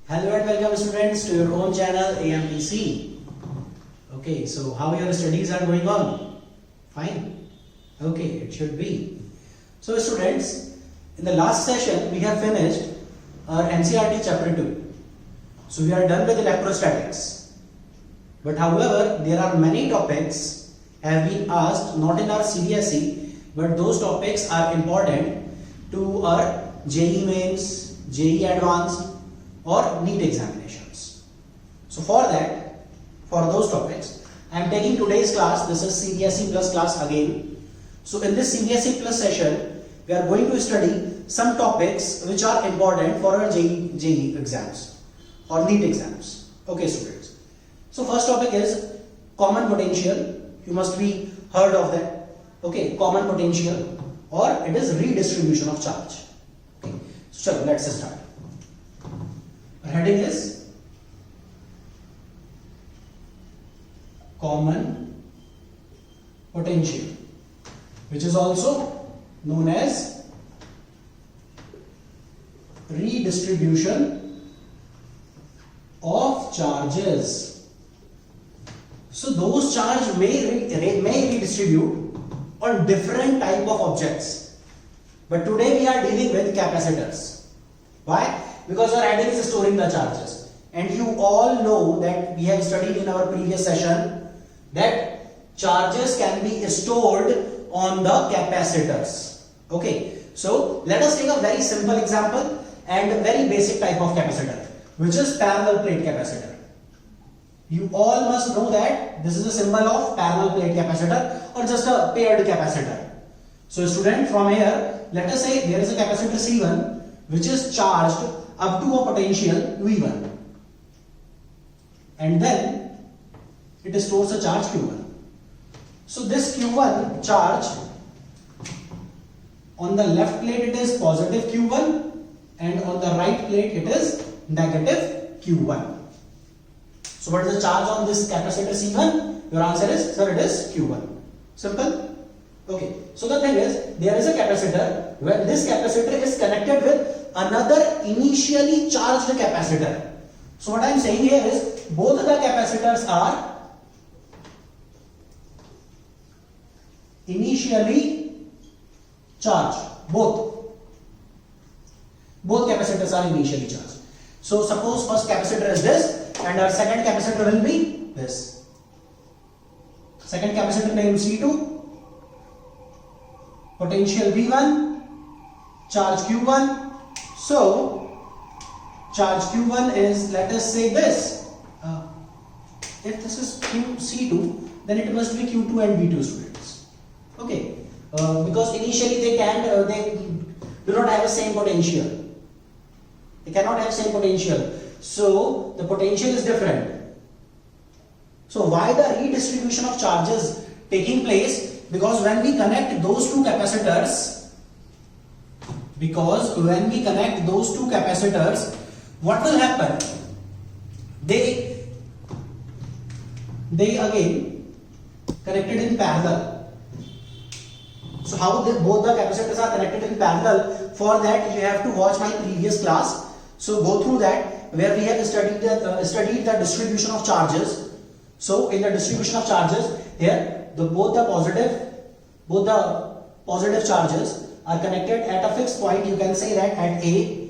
Hello and welcome students to your own channel AMPC. Okay, so how your studies are going on? Fine? Okay, it should be. So students, in the last session we have finished our NCERT chapter 2. So we are done with electrostatics. But however, there are many topics have been asked not in our CBSE, but those topics are important to our JEE Mains, JEE Advanced or NEET examinations. So for those topics, I am taking today's class. This is CBSE Plus class again. So in this CBSE Plus session, we are going to study some topics which are important for our JEE exams or NEET exams. Okay students. So first topic is common potential. You must be heard of that. Okay, common potential, or it is redistribution of charge. Okay, so let's start. Our heading is common potential, which is also known as redistribution of charges. So those charges may redistribute on different type of objects, but today we are dealing with capacitors. Why? Because our heading is storing the charges, and you all know that we have studied in our previous session that charges can be stored on the capacitors. Okay, so let us take a very simple example and a very basic type of capacitor, which is parallel plate capacitor. You all must know that this is a symbol of parallel plate capacitor or just a paired capacitor. So student, from here, let us say there is a capacitor C1 which is charged up to a potential V1, and then it stores a charge Q1. So this Q1 charge, on the left plate it is positive Q1 and on the right plate it is negative Q1. So what is the charge on this capacitor C1? Your answer is, sir, it is Q1. Simple? Okay. So the thing is, there is a capacitor where this capacitor is connected with another initially charged capacitor. So what I am saying here is, both the capacitors are initially charged. Both capacitors are initially charged. So suppose first capacitor is this, and our second capacitor will be this. Second capacitor name C2, potential V1, charge Q1. So charge Q1 is, let us say this. If this is C2, then it must be Q2 and V2 students. Okay, because initially they do not have the same potential. They cannot have same potential. So the potential is different. So why the redistribution of charges taking place? Because when we connect those two capacitors, what will happen? They again connected in parallel. So how both the capacitors are connected in parallel? For that you have to watch my previous class. So go through that, where we have studied the distribution of charges. So in the distribution of charges, here both the positive charges are connected at a fixed point. You can say that at A.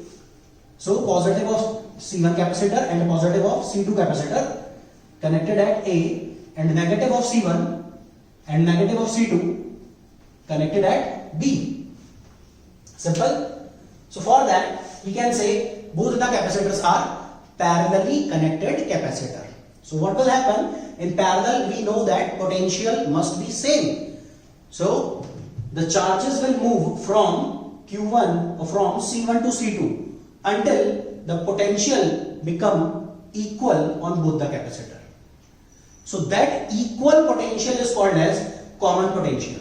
So positive of C1 capacitor and positive of C2 capacitor connected at A, and negative of C1 and negative of C2 connected at B. Simple. So for that we can say both the capacitors are parallelly connected capacitor. So what will happen? In parallel, we know that potential must be same. So the charges will move from Q1 or from C1 to C2 until the potential become equal on both the capacitor. So that equal potential is called as common potential.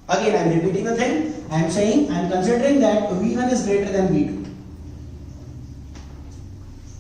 Again, I am repeating the thing. I am saying, I am considering that V1 is greater than V2.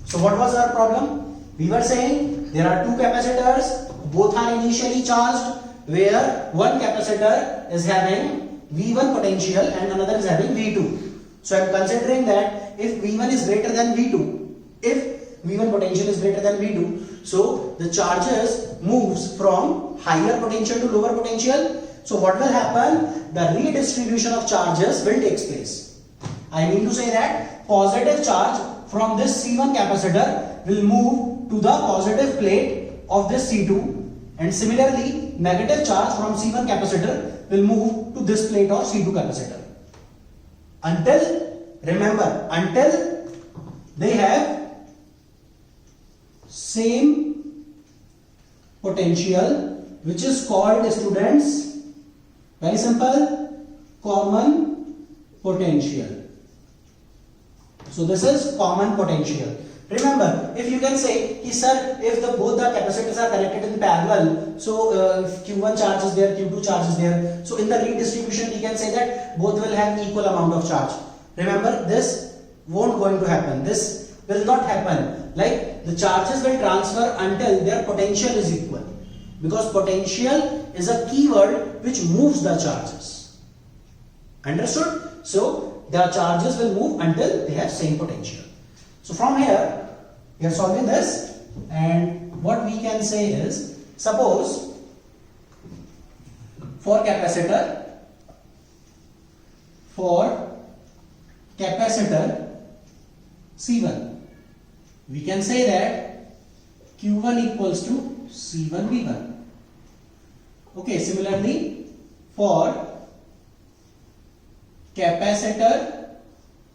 So what was our problem? We were saying there are two capacitors, both are initially charged, where one capacitor is having V1 potential and another is having V2. So I am considering that that if V1 is greater than V2, if V1 potential is greater than V2, so the charges moves from higher potential to lower potential. So what will happen? The redistribution of charges will take place. I mean to say that positive charge from this C1 capacitor will move to the positive plate of this C2, and similarly negative charge from C1 capacitor will move to this plate of C2 capacitor. Until, remember, until they have same potential, which is called, students, very simple, common potential. So this is common potential. Remember, if you can say, sir, if both the capacitors are connected in parallel, so Q1 charge is there, Q2 charge is there. So in the redistribution, we can say that both will have equal amount of charge. Remember, this won't going to happen. This will not happen. Like the charges will transfer until their potential is equal. Because potential is a keyword which moves the charges. Understood? So the charges will move until they have same potential. So from here, we are solving this, and what we can say is, suppose for capacitor C1, we can say that Q1 equals to C1 V1. Okay, similarly for capacitor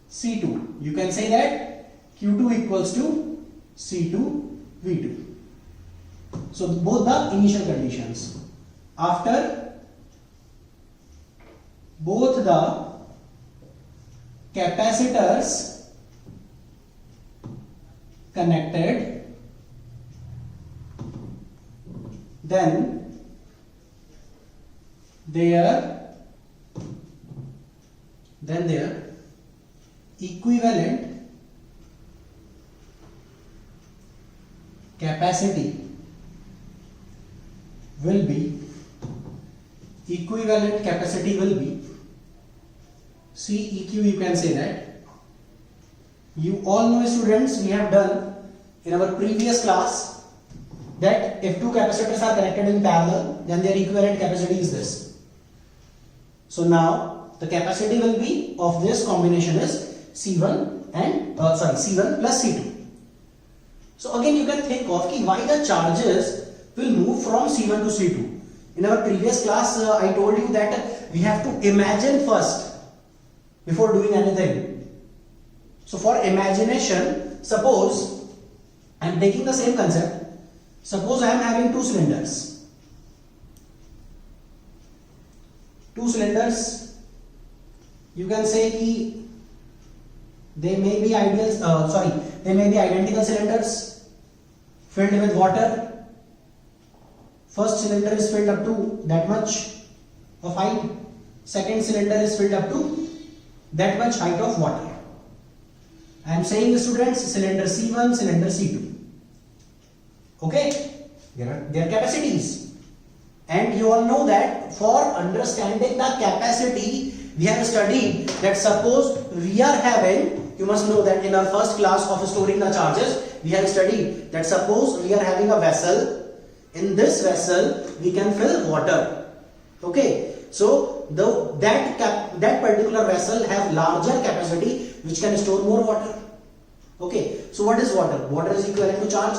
C2, you can say that Q2 equals to C2 V2. So both the initial conditions. After both the capacitors connected, then their equivalent capacity will be CEQ, you can say that. You all know, students, we have done in our previous class that if two capacitors are connected in parallel, then their equivalent capacity is this. So now the capacity will be of this combination is C1 plus C2. So again you can think of why the charges will move from C1 to C2. In our previous class I told you that we have to imagine first before doing anything. So for imagination, suppose I am taking the same concept. Suppose I am having two cylinders. You can say they may be identical cylinders filled with water. First cylinder is filled up to that much of height. Second cylinder is filled up to that much height of water. I am saying, students, cylinder C1, cylinder C2. Okay, their capacities. And you all know that for understanding the capacity, we have studied that suppose we are having, you must know that in our first class of storing the charges, we have studied that suppose we are having a vessel. In this vessel, we can fill water. Okay, so that particular vessel have larger capacity which can store more water. Okay, so what is water? Water is equivalent to charge.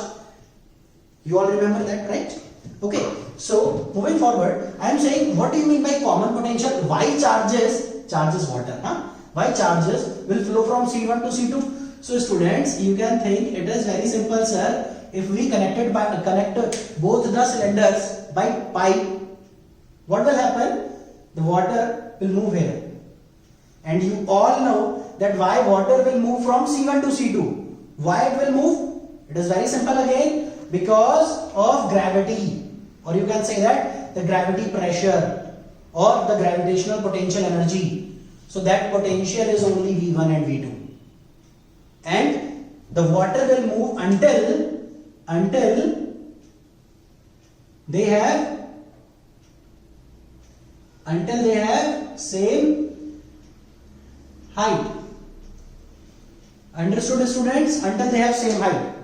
You all remember that, right? Okay, so moving forward, I am saying, what do you mean by common potential? Why charges water? Why charges will flow from C1 to C2? So students, you can think it is very simple, sir. If we connect both the cylinders by pipe, what will happen? The water will move here. And you all know that why water will move from C1 to C2. Why it will move? It is very simple again, because of gravity, or you can say that the gravity pressure or the gravitational potential energy. So that potential is only V1 and V2. And the water will move until they have same height. Understood, students? Until they have same height.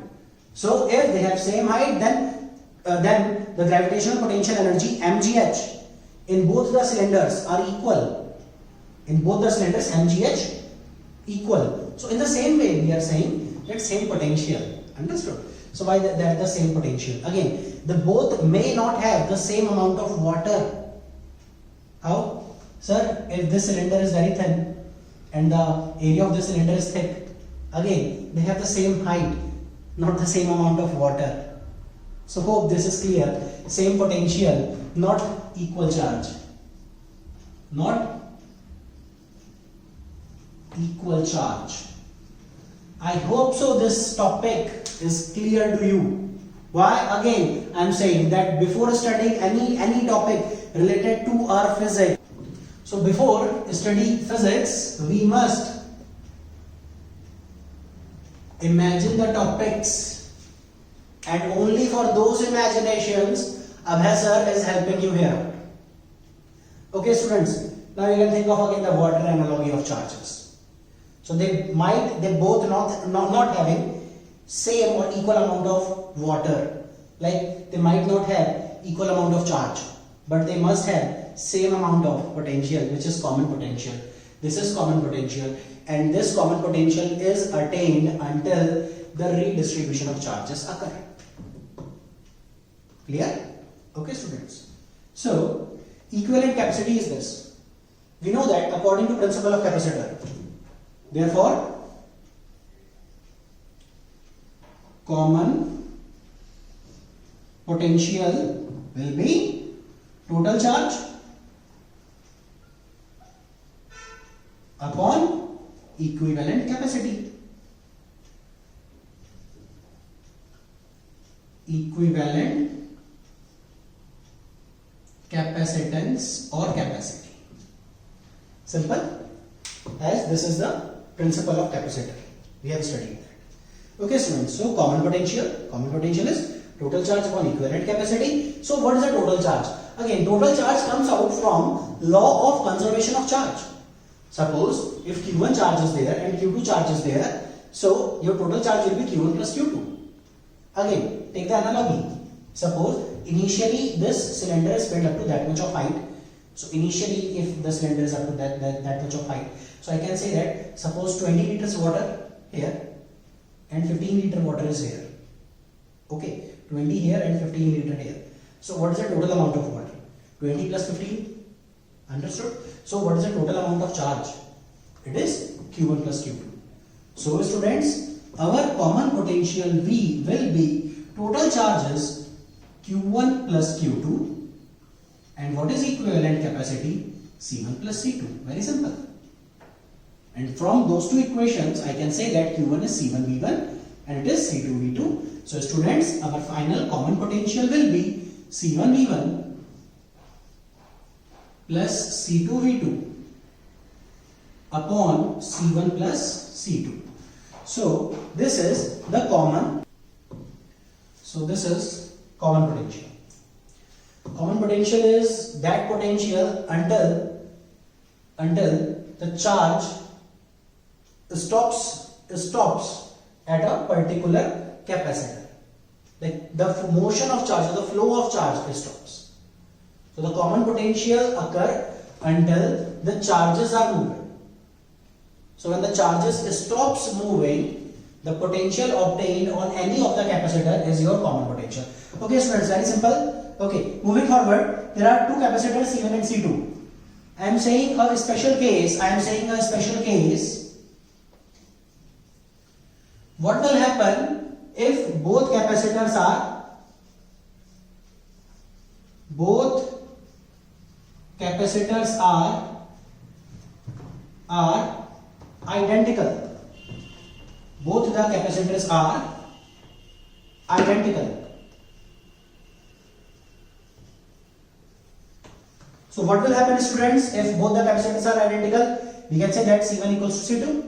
So if they have same height, then the gravitational potential energy mgh in both the cylinders are equal. In both the cylinders mgh equal. So in the same way we are saying that same potential. Understood? So why they are the same potential? Again, the both may not have the same amount of water. How? Sir, if this cylinder is very thin and the area of this cylinder is thick, again they have the same height, not the same amount of water. So hope this is clear. Same potential, not equal charge. Not equal charge. I hope so this topic is clear to you. Why? Again, I am saying that before studying any topic related to our physics, so before studying physics, we must imagine the topics, and only for those imaginations Abhay sir is helping you here. Okay students, now you can think of again the water analogy of charges. So they both not having same or equal amount of water, like they might not have equal amount of charge, but they must have same amount of potential, which is common potential. This is common potential, and this common potential is attained until the redistribution of charges occur. Clear? Okay students. So equivalent capacity is this. We know that according to principle of capacitor, therefore common potential will be total charge upon equivalent capacity. Equivalent capacitance or capacity. Simple, as this is the principle of capacitor. We have studied that. Okay students, so common potential is total charge upon equivalent capacity. So what is the total charge? Again, total charge comes out from law of conservation of charge. Suppose if Q1 charge is there and Q2 charge is there, so your total charge will be Q1 plus Q2. Again, take the analogy. Suppose initially this cylinder is filled up to that much of height. So initially if the cylinder is up to that much of height, so I can say that suppose 20 liters water here and 15 liter water is here. Okay, 20 here and 15 liter here. So what is the total amount of water? 20 plus 15. Understood? So what is the total amount of charge? It is Q1 plus Q2. So students, our common potential V will be total charges Q1 plus Q2, and what is equivalent capacity? C1 plus C2. Very simple. And from those two equations, I can say that Q1 is C1V1 and it is C2V2. So students, our final common potential will be C1V1 plus C2V2 upon C1 plus C2. So this is the common. So this is common potential. Common potential is that potential until the charge stops at a particular capacitor. Like the motion of charge or the flow of charge stops. So the common potential occur until the charges are moving. So when the charges stops moving, the potential obtained on any of the capacitor is your common potential. Okay students, very simple. Okay, moving forward, there are two capacitors C1 and C2. I am saying a special case. What will happen if both capacitors are identical? Both the capacitors are identical. So what will happen students if both the capacitors are identical? We can say that C1 equals to C2.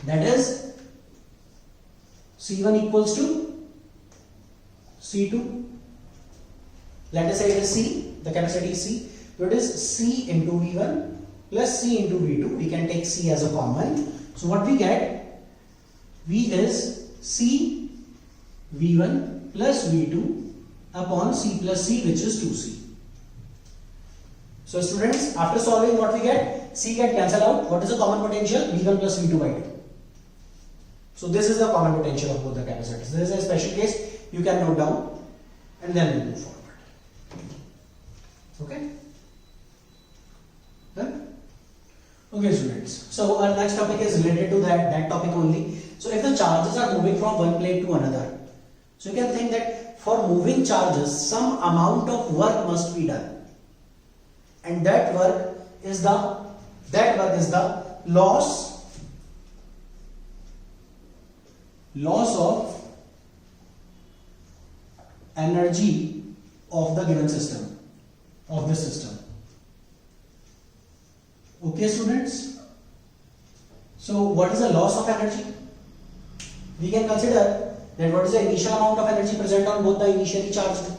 That is C1 equals to C2. Let us say it is C, the capacity is C. So it is C into V1 plus C into V2. We can take C as a common. So what we get? V is C V1 plus V2 upon C plus C, which is 2C. So students, after solving, what we get? C get cancelled out. What is the common potential? V1 plus V2 by 2. So this is the common potential of both the capacitors. This is a special case you can note down and then we move forward. Okay? Done? Okay students. So our next topic is related to that topic only. So if the charges are moving from one plate to another, so you can think that for moving charges, some amount of work must be done. And that work is the loss of energy of the given system, of the system. Okay students? So what is the loss of energy? We can consider that what is the initial amount of energy present on both the initially charged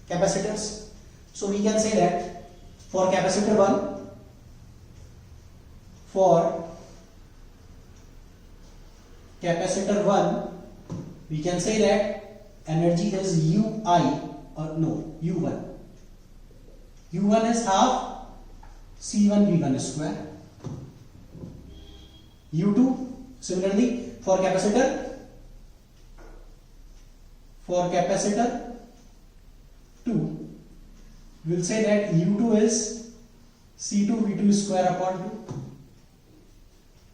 capacitors. So we can say that for capacitor 1, we can say that energy is U1. U1 is half C1 V1 square. U2, similarly for capacitor 2, we will say that U2 is C2 V2 square upon 2.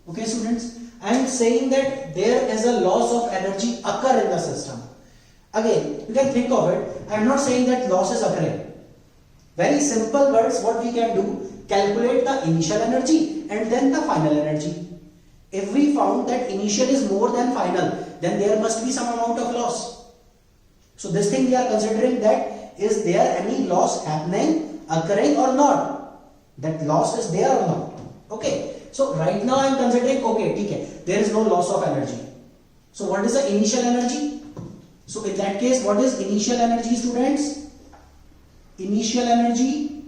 Okay students, I am saying that there is a loss of energy occur in the system. Again, you can think of it, I am not saying that loss is occurring. Very simple words, what we can do, calculate the initial energy and then the final energy. If we found that initial is more than final, then there must be some amount of loss. So this thing we are considering, that is there any loss happening, occurring or not? That loss is there or not? Okay. So right now I am considering, okay, there is no loss of energy. So what is the initial energy? So in that case, what is initial energy, students? Initial energy,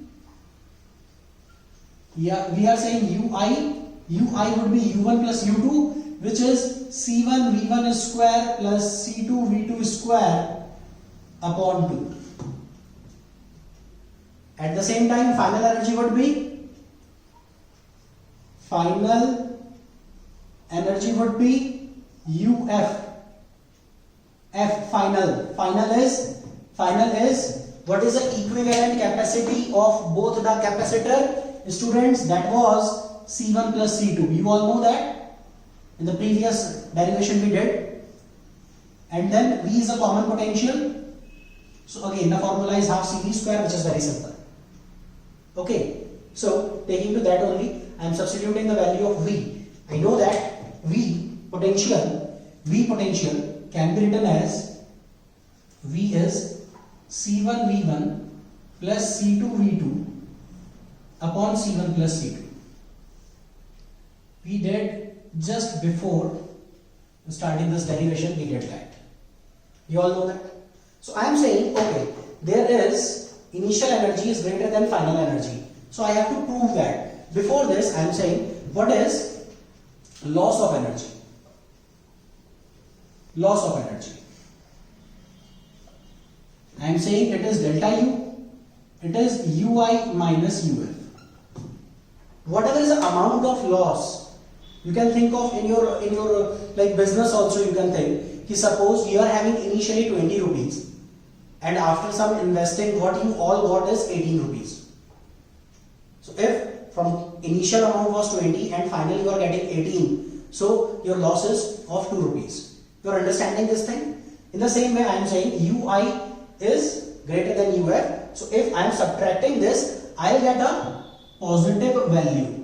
yeah, we are saying UI would be U1 plus U2, which is C1 V1 square plus C2 V2 square upon 2. At the same time, final energy would be UF. Final is what is the equivalent capacity of both the capacitor? Students, that was C1 plus C2. You all know that in the previous derivation we did. And then V is a common potential. So again, the formula is half CV square, which is very simple. Okay, so taking to that only, I am substituting the value of V. I know that V potential can be written as V is C1 V1 plus C2 V2 upon C1 plus C2. We did just before starting this derivation, we did that. You all know that. So I am saying, okay, there is initial energy is greater than final energy. So I have to prove that. Before this, I am saying, what is loss of energy? Loss of energy. I am saying it is delta U. It is UI minus UF. Whatever is the amount of loss, you can think of in your like business also. You can think, suppose you are having initially 20 rupees, and after some investing, what you all got is 18 rupees. So if from initial amount was 20 and finally you are getting 18, so your loss is of 2 rupees. You are understanding this thing? In the same way, I am saying UI is greater than UF. So if I am subtracting this, I will get a positive value.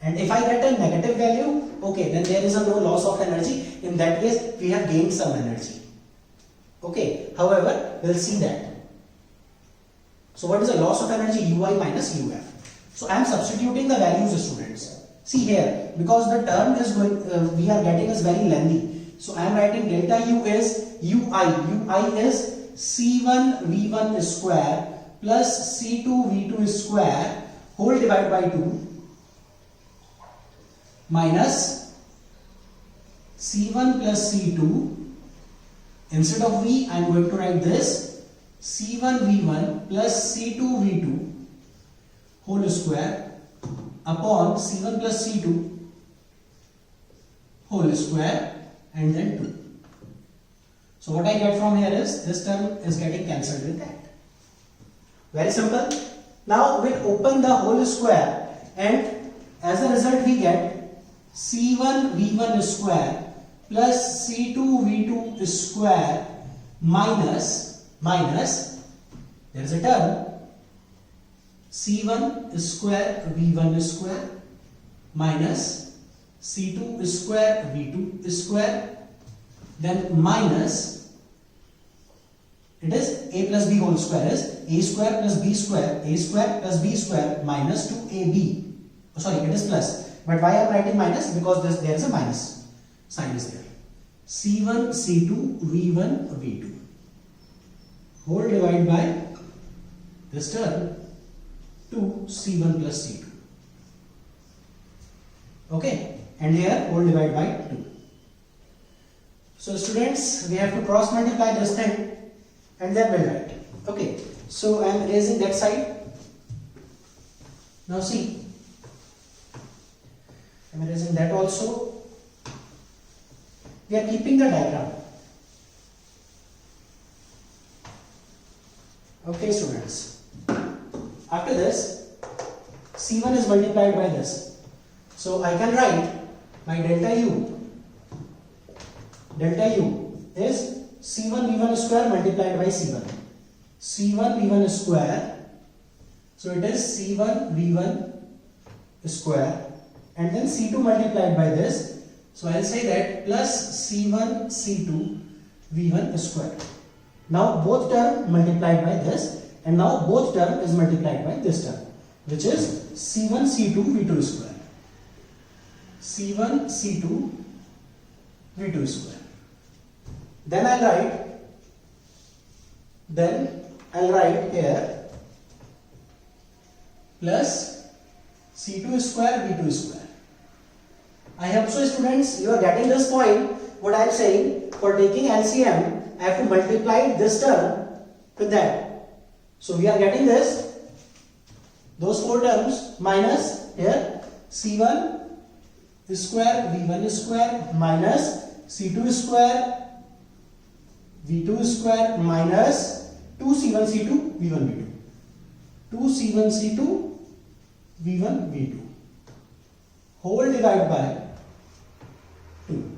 And if I get a negative value, okay, then there is no loss of energy. In that case, we have gained some energy. Okay, however, we'll see that. So what is the loss of energy? UI minus UF. So I am substituting the values, students. See here, because the term is going, we are getting is very lengthy. So I am writing delta U is UI. UI is C1 V1 square plus C2 V2 square whole divided by 2 minus C1 plus C2. Instead of V, I am going to write this C1 V1 plus C2 V2 whole square upon C1 plus C2 whole square and then 2. So what I get from here is this term is getting cancelled with that. Very simple. Now we'll open the whole square and as a result we get C1 V1 square plus C2 V2 square minus there is a term C1 square V1 square minus C2 square V2 square, then minus, it is A plus B whole square is A square plus B square, A square plus B square minus 2AB. Oh, sorry, it is plus. But why I am writing minus? Because there is a minus sign is there. C1 C2 V1 V2 whole divided by this term 2 C1 plus C2. Okay, and here whole divided by 2. So students, we have to cross multiply this thing and then we'll write. Okay, so I am erasing that side. Now see, I am erasing that also. We are keeping the diagram. Okay students, after this C1 is multiplied by this, so I can write my delta U is C1 V1 square multiplied by C1 V1 square, so it is C1 V1 square and then C2 multiplied by this, so I will say that plus C1 C2 V1 square. Now both term multiplied by this and now both term is multiplied by this term, which is C1 C2 V2 square. C1 C2 V2 square. Then I'll write here plus C2 square V2 square. I hope so students you are getting this point. What I am saying, for taking LCM I have to multiply this term with that. So we are getting this, those four terms minus here C1 square V1 square minus C2 square V2 square minus 2C1 C2 V1 V2. 2C1 C2 V1 V2 whole divided by 2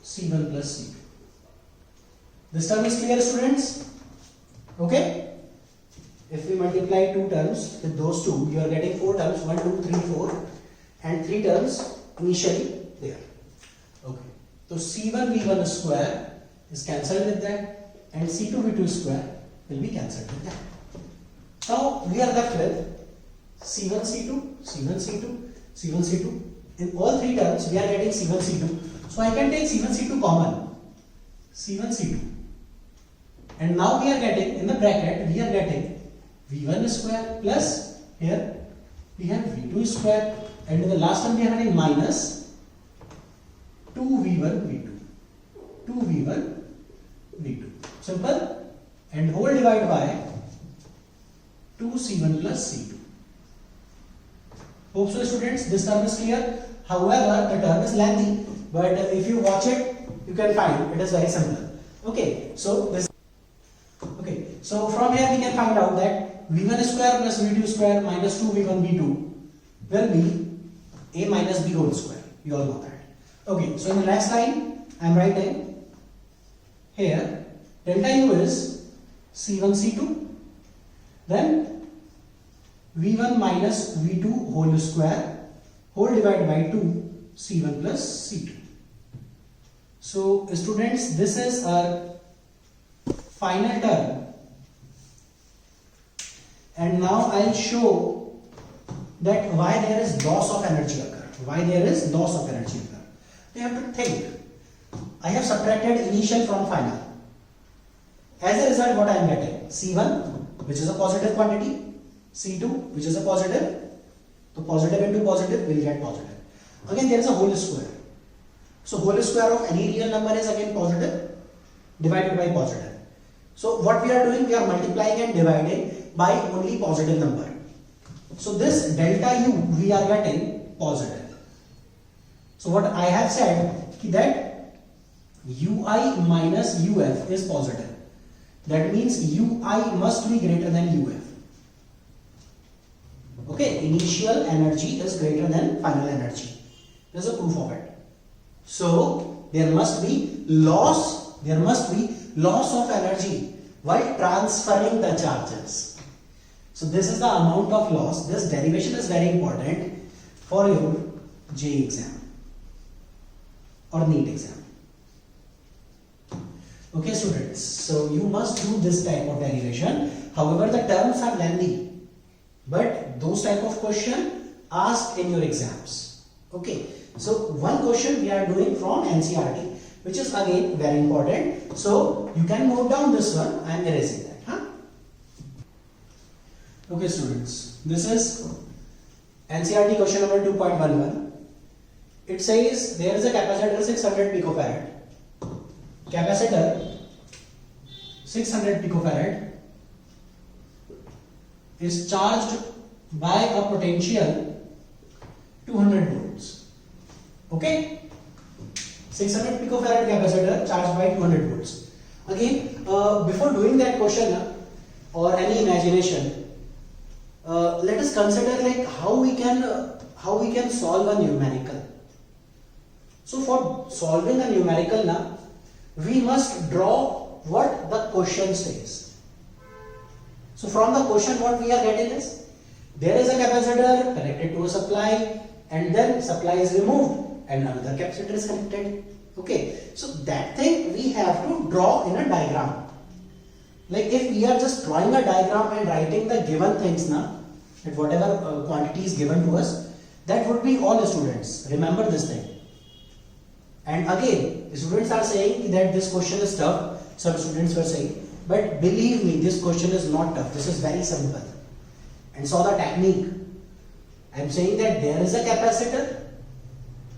C1 plus C2. This term is clear students? Okay? If we multiply two terms with those two, you are getting four terms, 1, 2, 3, 4 and three terms initially there. Okay. So C1 V1 square is cancelled with that and C2 V2 square will be cancelled with that. Now we are left with C1 C2, C1 C2, C1 C2. In all three terms we are getting C1 C2. So I can take C1 C2 common. C1 C2. And now we are getting, in the bracket, we are getting V1 square plus here we have V2 square and in the last one we are having minus 2V1 V2. 2V1 V2. Simple. And whole divided by 2C1 plus C2. Hope so students, this term is clear. However, the term is lengthy, but if you watch it, you can find it is very simple. Okay, so this. Okay, so from here we can find out that V1 square plus V2 square minus 2V1 V2 will be A minus B whole square. You all know that. Okay, so in the next line, I am writing here delta U is C1 C2, then V1 minus V2 whole square whole divided by 2 C1 plus C2. So students, this is our final term, and now I will show that why there is loss of energy occur. Why there is loss of energy occur. You have to think. I have subtracted initial from final. As a result, what I am getting? C1, which is a positive quantity, C2, which is a positive. So positive into positive will get positive. Again, there is a whole square. So whole square of any real number is again positive divided by positive. So what we are doing, we are multiplying and dividing by only positive number. So this delta u we are getting positive. So what I have said that ui minus uf is positive. That means ui must be greater than uf. Okay, initial energy is greater than final energy. There's a proof of it. So there must be loss of energy while transferring the charges. So this is the amount of loss. This derivation is very important for your JEE exam or NEET exam. Okay students, so you must do this type of derivation. However, the terms are lengthy, but those type of question asked in your exams. Okay, so one question we are doing from NCERT, which is again very important. So you can note down this one. I am erasing that. Okay students, this is NCERT question number 2.11. It says there is a capacitor 600 picofarad. Capacitor 600 picofarad is charged by a potential 200 volts. Okay, 600 picofarad capacitor charged by 200 volts. Again, before doing that question or any imagination, let us consider like how we can solve a numerical. So for solving a numerical we must draw what the question says. So from the question what we are getting is there is a capacitor connected to a supply and then supply is removed and another capacitor is connected. Okay, so that thing we have to draw in a diagram. Like if we are just drawing a diagram and writing the given things that whatever quantity is given to us, that would be all students. Remember this thing. And again, the students are saying that this question is tough. Some students were saying, but believe me, this question is not tough. This is very simple. And so the technique, I am saying that there is a capacitor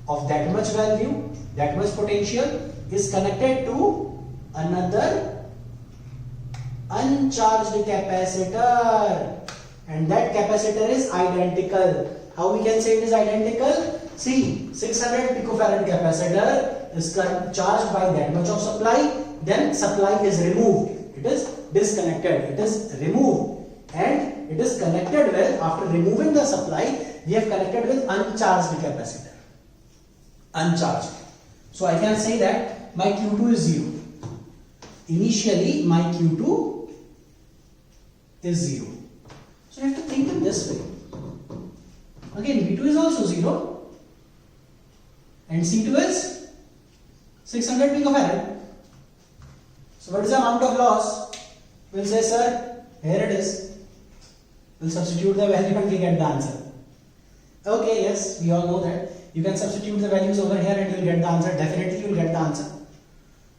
of that much value, that much potential is connected to another uncharged capacitor, and that capacitor is identical. How we can say it is identical? See, 600 picofarad capacitor is charged by that much of supply, then supply is removed. It is disconnected. It is removed and it is connected with, after removing the supply, we have connected with uncharged capacitor. Uncharged. So I can say that my Q2 is 0. Initially my Q2 is 0. So I have to think in this way. Again, V2 is also 0 and C2 is 600 picofarad. So what is the amount of loss? We'll say, sir, here it is. We'll substitute the value and we get the answer. Okay, yes, we all know that. You can substitute the values over here and you'll get the answer. Definitely you'll get the answer.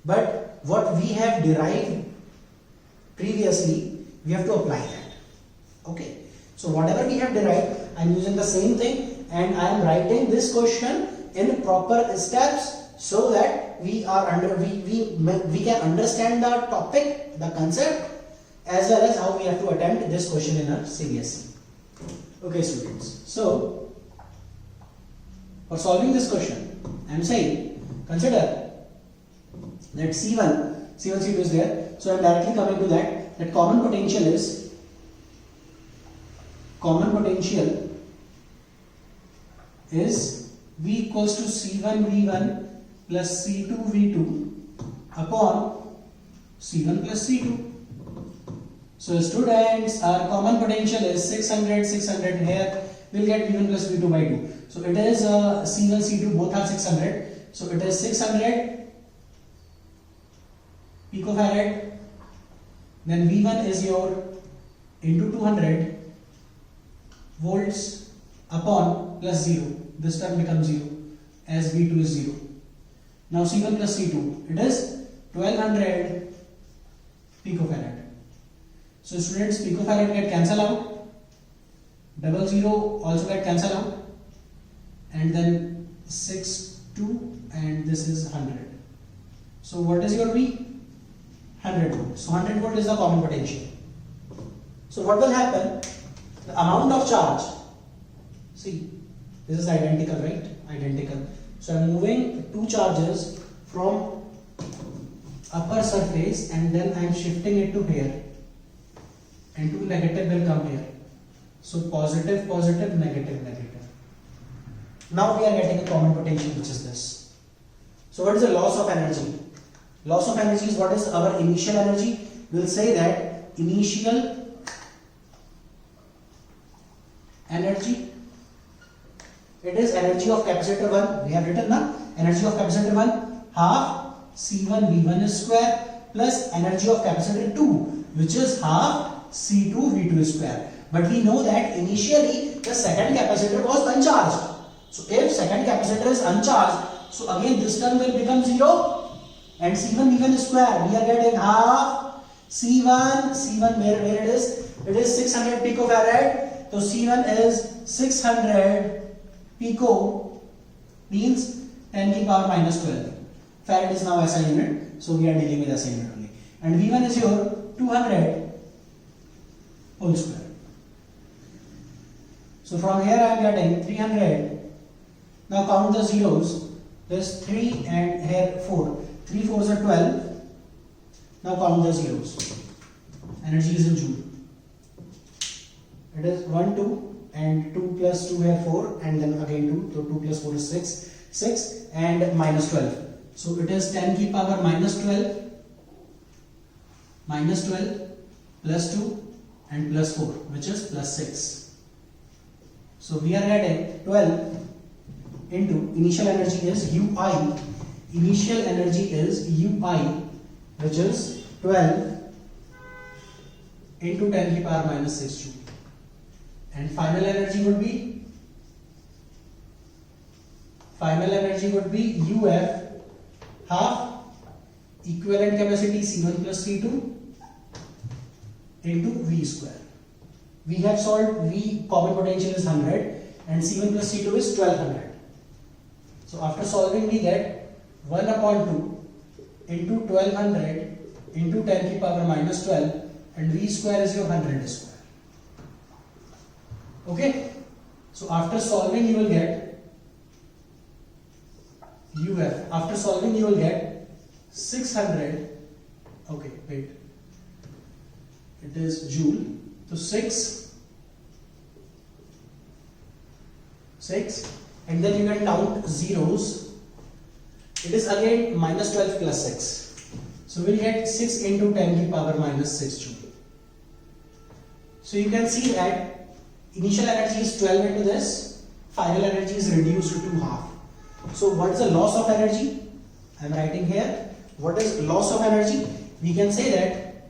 But what we have derived previously, we have to apply that. Okay. So whatever we have derived, I am using the same thing and I am writing this question in proper steps so that we can understand the topic, the concept, as well as how we have to attempt this question in our CBSE. Okay students, so for solving this question, I am saying consider that C1, C2 is there, so I am directly coming to that common potential is V equals to C1 V1 plus C2 V2 upon C1 plus C2. So students, our common potential is 600 here. We'll get V1 plus V2 by 2. So it is C1 C2 both are 600. So it is 600 picofarad. Then V1 is your into 200 volts upon plus 0. This term becomes 0 as V2 is 0. Now C1 plus C2, it is 1200 picofarad. So students, picofarad get cancelled out, 00 also get cancelled out, and then 6 2 and this is 100. So what is your V? 100 volt. So 100 volt is the common potential. So what will happen? The amount of charge, see, this is identical, right? Identical. So I am moving two charges from upper surface and then I am shifting it to here, and two negative will come here. So positive, positive, negative, negative. Now we are getting a common potential, which is this. So what is the loss of energy? Loss of energy is what is our initial energy. We will say that initial energy, it is energy of capacitor 1. We have written now, energy of capacitor 1 half C1 V1 square plus energy of capacitor 2, which is half C2 V2 square. But we know that initially the second capacitor was uncharged. So if second capacitor is uncharged, so again this term will become 0, and C1 V1 square, we are getting half C1 where it is? It is 600 picofarad. So C1 is 600 pico, means 10 to the power minus 12. Farad is now SI unit, so we are dealing with SI unit only. And V1 is your 200 whole square. So from here I am getting 300. Now count the zeros. This 3 and here 4. 3 4s are 12. Now count the zeros. Energy is in joule. It is 1 2 and 2 plus 2 here 4 and then again 2. So 2 plus 4 is 6 and minus 12. So it is 10 to the power minus 12 plus 2 and plus 4, which is plus 6. So we are getting 12 into initial energy is UI. Initial energy is UI, which is 12 into 10 to the power minus 6 joule. And final energy would be UF half equivalent capacity C1 plus C2 into V square. We have solved V common potential is 100 and C1 plus C2 is 1200. So after solving we get 1 upon 2 into 1200 into 10 to the power minus 12, and V square is your 100 square. Okay, so after solving you will get UF. After solving you will get 600. Okay, wait. It is joule. So 6, and then you can count zeros. It is again minus 12 plus 6. So we'll get 6 into 10 to the power minus 6 joule. So you can see that initial energy is 12 into this, final energy is reduced to half. So what is the loss of energy? I am writing here. What is loss of energy? We can say that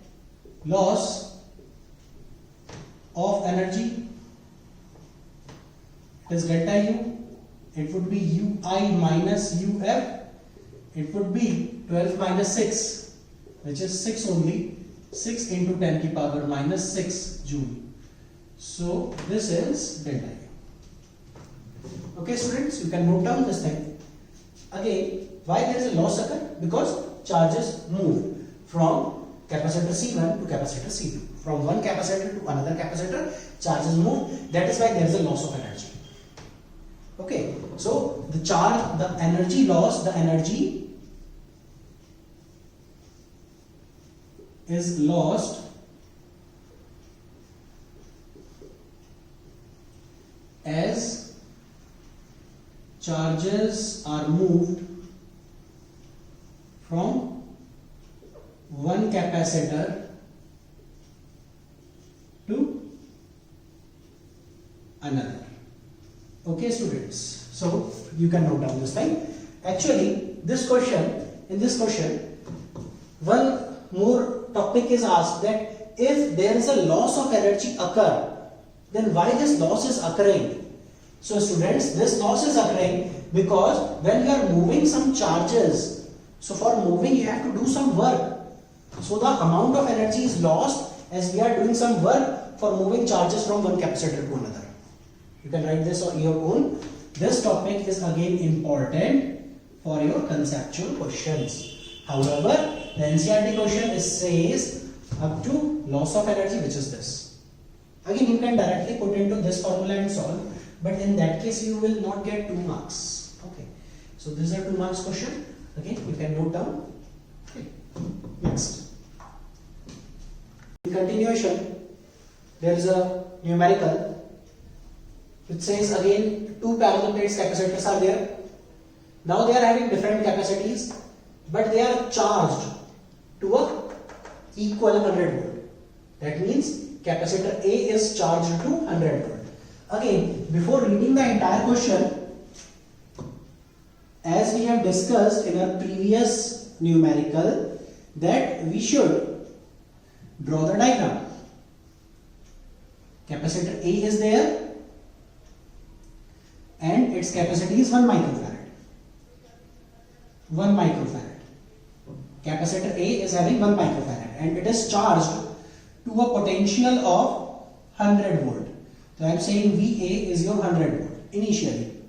loss of energy is delta U. It would be UI minus UF. It would be 12 minus 6, which is 6 only. 6 into 10 to the power minus 6 joule. So this is delta U. Okay students, you can note down this thing. Again, why there is a loss occur? Because charges move from capacitor C1 to capacitor C2. From one capacitor to another capacitor, charges move. That is why there is a loss of energy. Okay, so the charge, the energy loss, the energy is lost as charges are moved from one capacitor to another. Okay students, so you can note down this thing. Actually this question, in this question one more topic is asked, that if there is a loss of energy occur, then why this loss is occurring? So students, this loss is occurring because when you are moving some charges, so for moving you have to do some work. So the amount of energy is lost as we are doing some work for moving charges from one capacitor to another. You can write this on your own. This topic is again important for your conceptual questions. However, the NCERT question says up to loss of energy, which is this. Again, you can directly put into this formula and solve, but in that case you will not get 2 marks. Okay, so these are 2 marks question. Okay, you can note down. Okay, next. In continuation, there is a numerical which says again 2 parallel plates capacitors are there. Now they are having different capacities, but they are charged to a equal 100 volt. That means capacitor A is charged to 100 volt. Again, before reading the entire question, as we have discussed in our previous numerical, that we should draw the diagram. Capacitor A is there and its capacity is 1 microfarad. 1 microfarad. Capacitor A is having 1 microfarad and it is charged to a potential of 100 volt. So I am saying VA is your 100 volt initially.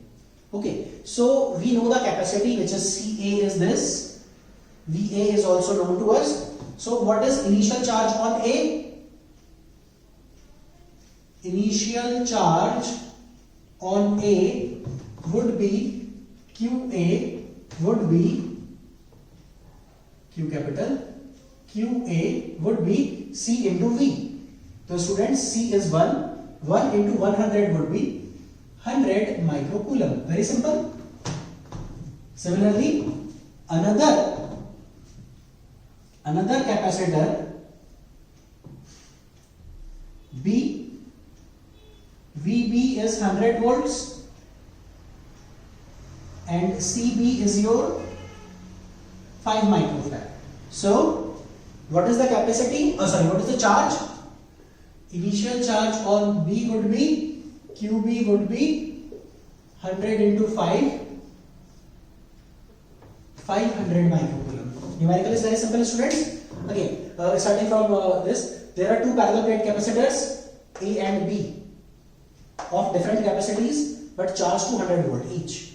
Okay, so we know the capacity, which is CA is this. VA is also known to us. So what is initial charge on A? Initial charge on A would be QA would be Q capital, QA would be C into V. So students, C is 1. 1 into 100 would be 100 microcoulomb. Very simple. Similarly, another capacitor B, VB is 100 volts and CB is your 5 microfarad. So, what is the capacity? What is the charge? Initial charge on B would be, QB would be 100 into 5, 500 microcoulomb. Numerical is very simple, students. Again, starting from this, there are 2 parallel plate capacitors A and B of different capacities but charged to 100 volt each.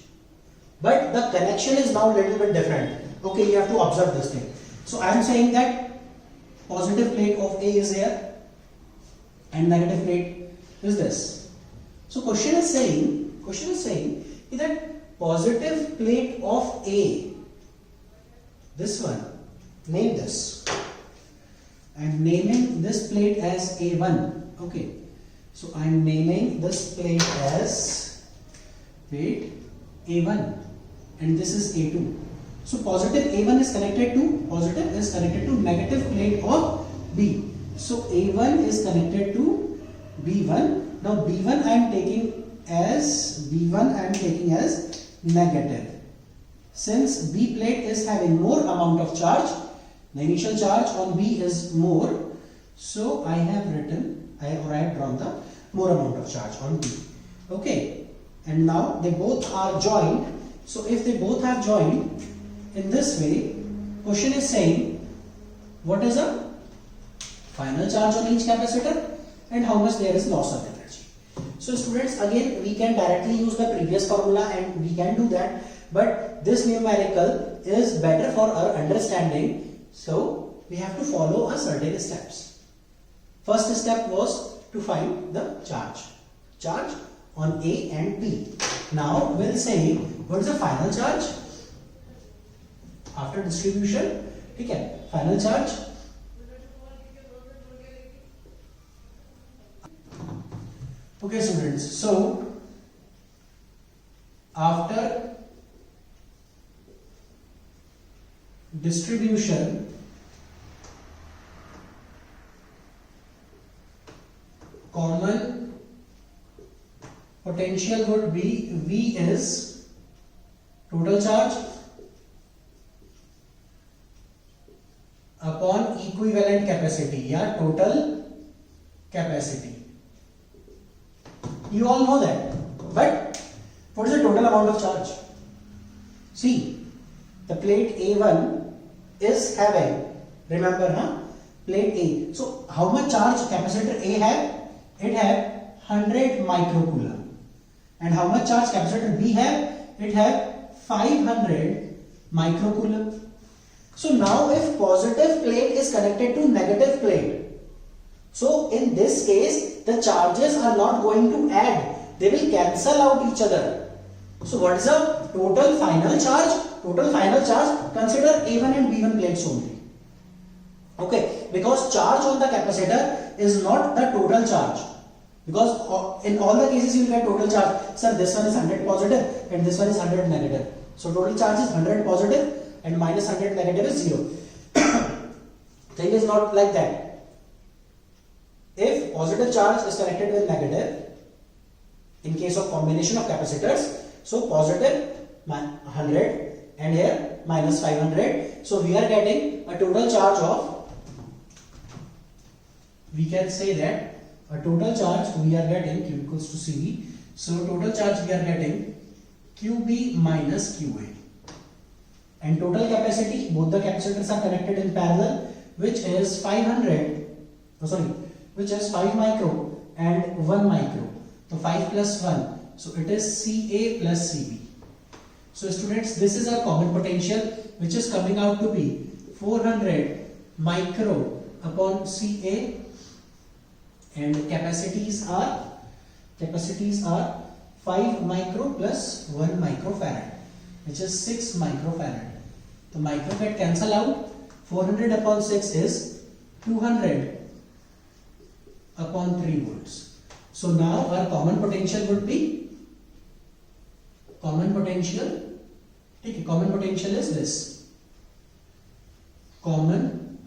But the connection is now a little bit different. Okay, you have to observe this thing. So I am saying that positive plate of A is here and negative plate is this. So question is saying that positive plate of A, this one, name this. I am naming this plate as A1. Okay, so I am naming this plate as plate A1 and this is A2. So positive A1 is connected to negative plate of B. So A1 is connected to B1. Now B1 I am taking as negative. Since B plate is having more amount of charge, the initial charge on B is more. So I have drawn the more amount of charge on B. Okay, and now they both are joined. So if they both are joined in this way, question is saying what is the final charge on each capacitor and how much there is loss of energy. So students, again we can directly use the previous formula and we can do that, but this numerical is better for our understanding, so we have to follow a certain steps. First step was to find the charge on A and B. Now we'll say what is the final charge after distribution. Okay, final charge. Okay students, so after distribution, common potential would be V is total charge upon equivalent capacity, total capacity. You all know that, but what is the total amount of charge? See, the plate A1 is having, remember, plate A. So how much charge capacitor A have? It have 100 microcoulomb. And how much charge capacitor B have? It have 500 microcoulomb. So now if positive plate is connected to negative plate, so in this case the charges are not going to add, they will cancel out each other. So what is the total final charge? Total final charge, consider A1 and B1 plates only. Okay, because charge on the capacitor is not the total charge. Because in all the cases you will get total charge. Sir, this one is 100 positive and this one is 100 negative. So total charge is 100 positive and minus 100 negative is 0. Thing is not like that. If positive charge is connected with negative, in case of combination of capacitors, so positive 100 and here minus 500. So we are getting a total charge of, we can say that a total charge we are getting Q equals to CV. So total charge we are getting QB minus QA. And total capacity, both the capacitors are connected in parallel, which is which is 5 micro and 1 micro. So 5 plus 1. So it is CA plus CB. So students, this is our common potential, which is coming out to be 400 micro upon CA, and capacities are 5 micro plus 1 microfarad, which is 6 microfarad. The micro get cancel out. 400 upon 6 is 200 upon 3 volts. So now our common potential would be, common potential is this. Common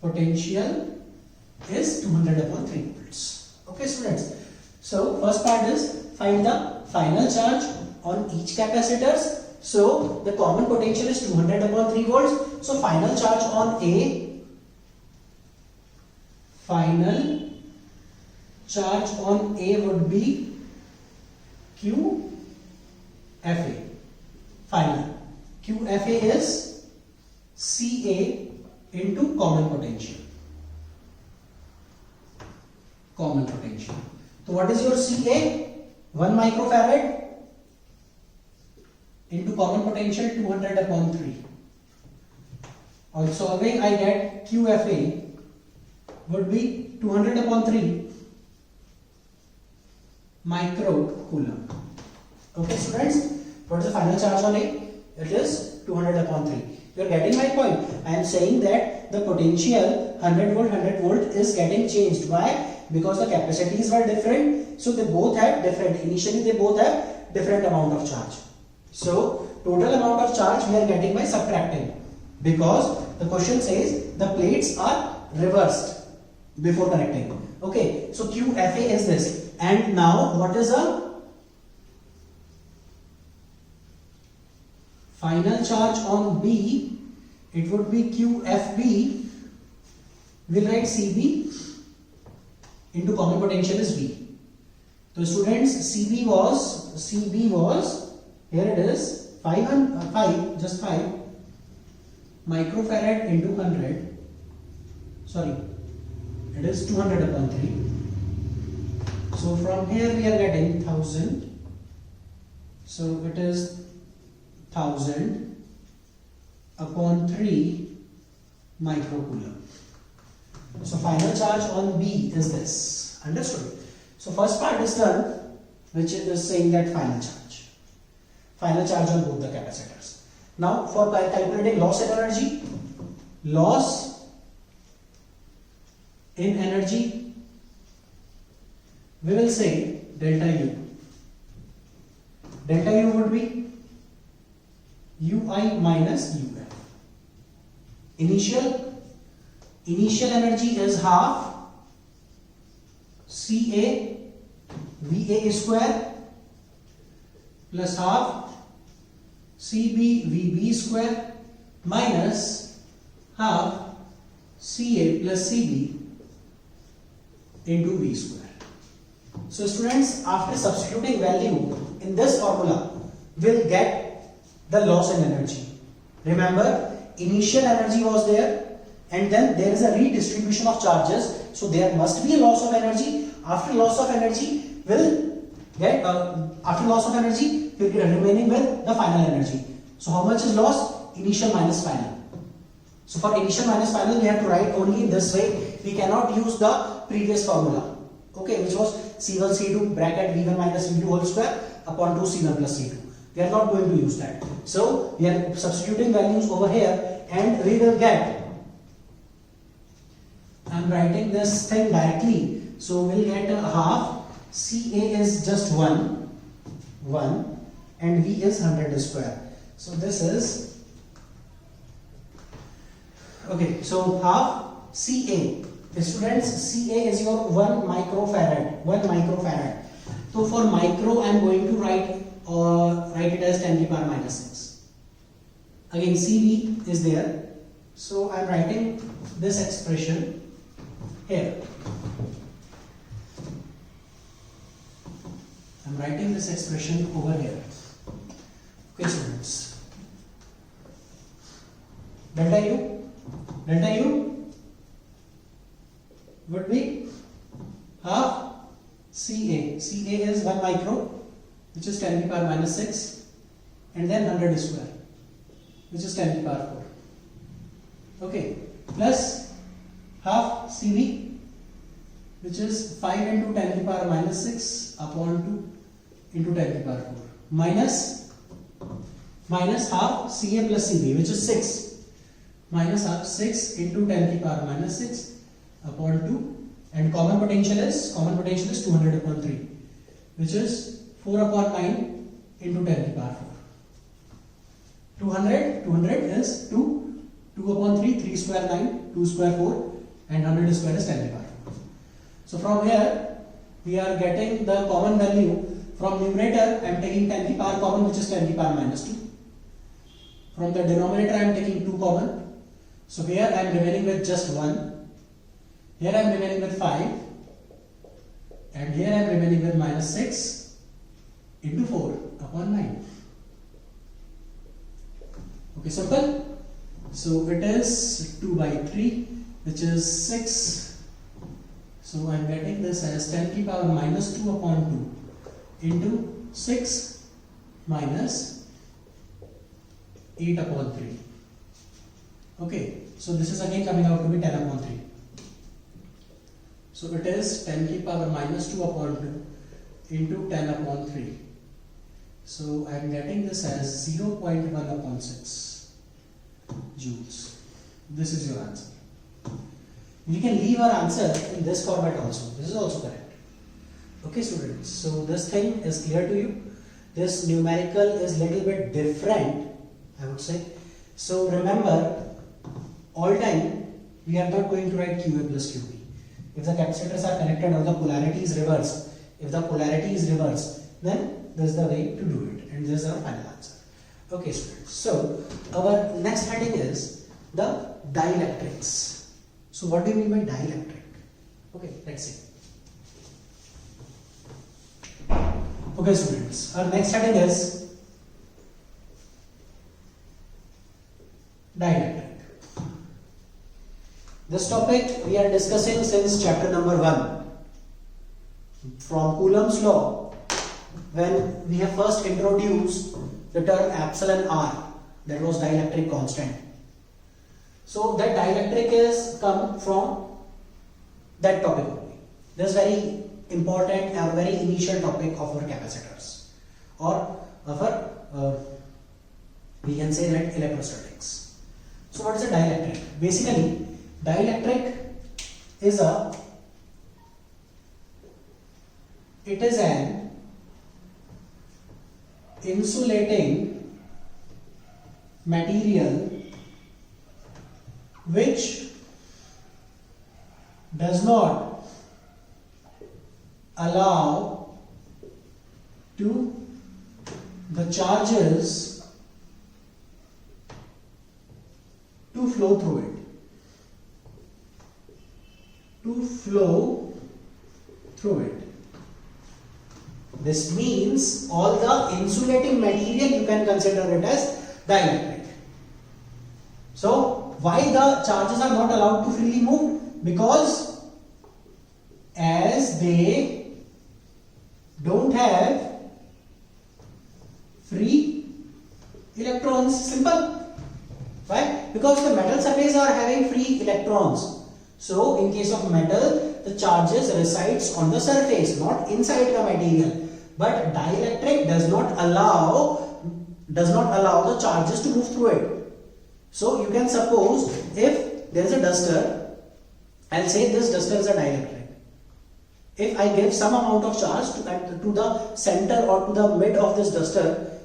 potential is 200 upon 3 volts. Okay students. So first part is find the final charge on each capacitors. So the common potential is 200 upon 3 volts. So final charge on A, final charge on A would be QFA. Final QFA is CA into common potential. Common potential. So what is your CA? 1 microfarad into common potential 200 upon 3. Also again I get QFA would be 200 upon 3 microcoulomb. Okay students, what is the final charge on A? It is 200 upon 3. You are getting my point. I am saying that the potential 100 volt is getting changed. Why? Because the capacities were different. So they both had different, initially they both have different amount of charge. So total amount of charge we are getting by subtracting, because the question says the plates are reversed before connecting. Okay, so QFA is this. And now what is the final charge on B? It would be QFB. We'll write CB into common potential is B. So students, CB was here it is 5 microfarad into 100. Sorry, it is 200 upon 3. So from here we are getting 1000. So it is 1000 upon 3 microcoulomb. So final charge on B is this. Understood? So first part is done, which is saying that final charge. Final charge on both the capacitors. Now for calculating loss in energy, loss in energy, we will say delta U. Delta U would be UI minus UF. Initial energy is half CA VA square plus half CB VB square minus half CA plus CB into V square. So students, after substituting value in this formula, we'll get the loss in energy. Remember, initial energy was there, and then there is a redistribution of charges, so there must be a loss of energy. After loss of energy, we'll get remaining with the final energy. So how much is loss? initial minus final. So for initial minus final, we have to write only in this way. We cannot use the previous formula, okay, which was C1 C2 bracket V1 minus V2 whole square upon 2 C1 plus C2. We are not going to use that. So we are substituting values over here, and we will get, I am writing this thing directly, so we'll get a half. CA is just 1, and V is 100 square. So this is, okay, so half CA. Students, CA is your 1 microfarad. So for micro, I am going to write it as 10 to the power minus 6. Again, CV is there. So I am writing this expression here. I am writing this expression over here. Okay, students. Delta U would be half CA. CA is 1 micro, which is 10 to the power minus 6, and then 100 square, which is 10 to the power 4. Okay, plus half CV, which is 5 into 10 to the power minus 6 upon 2 into 10 to the power 4, minus half CA plus CV, which is 6, minus half 6 into 10 to the power minus 6 upon 2, and common potential is 200 upon 3, which is 4 upon 9 into 10 to the power 4. 200 is 2 upon 3, 3 square 9, 2 square 4, and 100 square is 10 to the power 4. So from here we are getting the common value. From numerator I am taking 10 to the power common, which is 10 to the power minus 2. From the denominator I am taking 2 common. So here I am remaining with just 1. Here I am remaining with 5. And here I am remaining with minus 6 into 4 upon 9. Okay, simple. So it is 2 by 3, which is 6. So I am getting this as 10 to the power minus 2 upon 2 into 6 minus 8 upon 3. Okay, so this is again coming out to be 10 upon 3. So it is 10 to the power minus 2 upon 2 into 10 upon 3. So I am getting this as 0.1 upon 6 joules. This is your answer. We can leave our answer in this format also. This is also correct. Okay, students. So this thing is clear to you. This numerical is little bit different, I would say. So remember, all time we are not going to write QA plus QB. If the capacitors are connected or the polarity is reversed, then this is the way to do it, and this is our final answer. Okay, students. So our next heading is the dielectrics. So what do you mean by dielectric? Okay, let's see. Okay, students. Our next heading is dielectric. This topic we are discussing since chapter number 1. From Coulomb's law, when we have first introduced the term epsilon R, that was dielectric constant. So that dielectric is come from that topic only. This is very important and very initial topic of our capacitors, or of our we can say that electrostatics. So what is a dielectric? Basically, dielectric is an insulating material which does not allow to the charges to flow through it. This means all the insulating material you can consider it as dielectric. So why the charges are not allowed to freely move? Because as they don't have free electrons. Simple. Why? Because the metal surface are having free electrons. So in case of metal, the charges resides on the surface, not inside the material. But dielectric does not allow the charges to move through it. So you can suppose if there is a duster, I'll say this duster is a dielectric. If I give some amount of charge to the center or to the mid of this duster,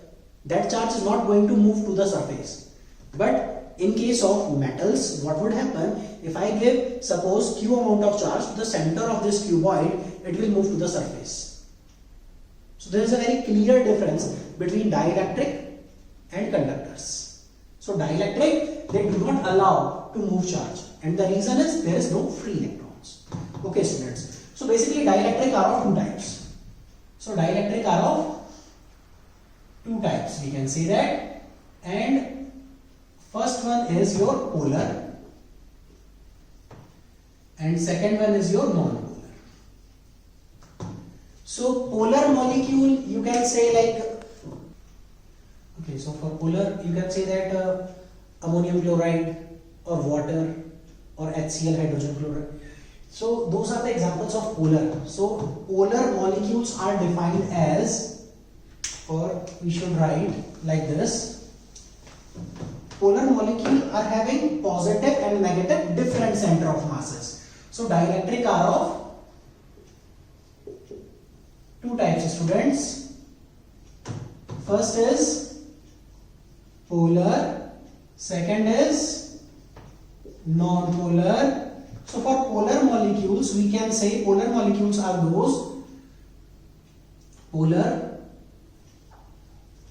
that charge is not going to move to the surface. But in case of metals, what would happen? If I give suppose q amount of charge to the center of this cuboid, it will move to the surface. So there is a very clear difference between dielectric and conductors. So dielectric, they do not allow to move charge, and the reason is there is no free electrons. Okay students. So basically dielectric are of two types. So dielectric are of two types, we can say that. And first one is your polar and second one is your non-polar. So polar molecule, you can say like, okay, so for polar you can say that ammonium chloride or water or HCl, hydrogen chloride. So those are the examples of polar. So polar molecules are defined as, or we should write like this: polar molecules are having positive and negative different center of masses. So dielectric are of two types, students. First is polar, second is non-polar. So for polar molecules, we can say polar molecules are those polar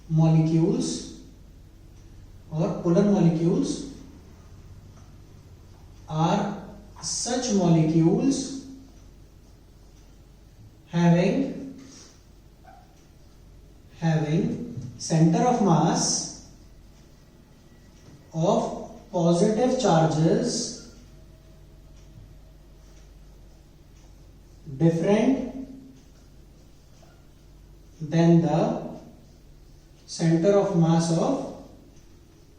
molecules, or polar molecules are such molecules having center of mass of positive charges different than the center of mass of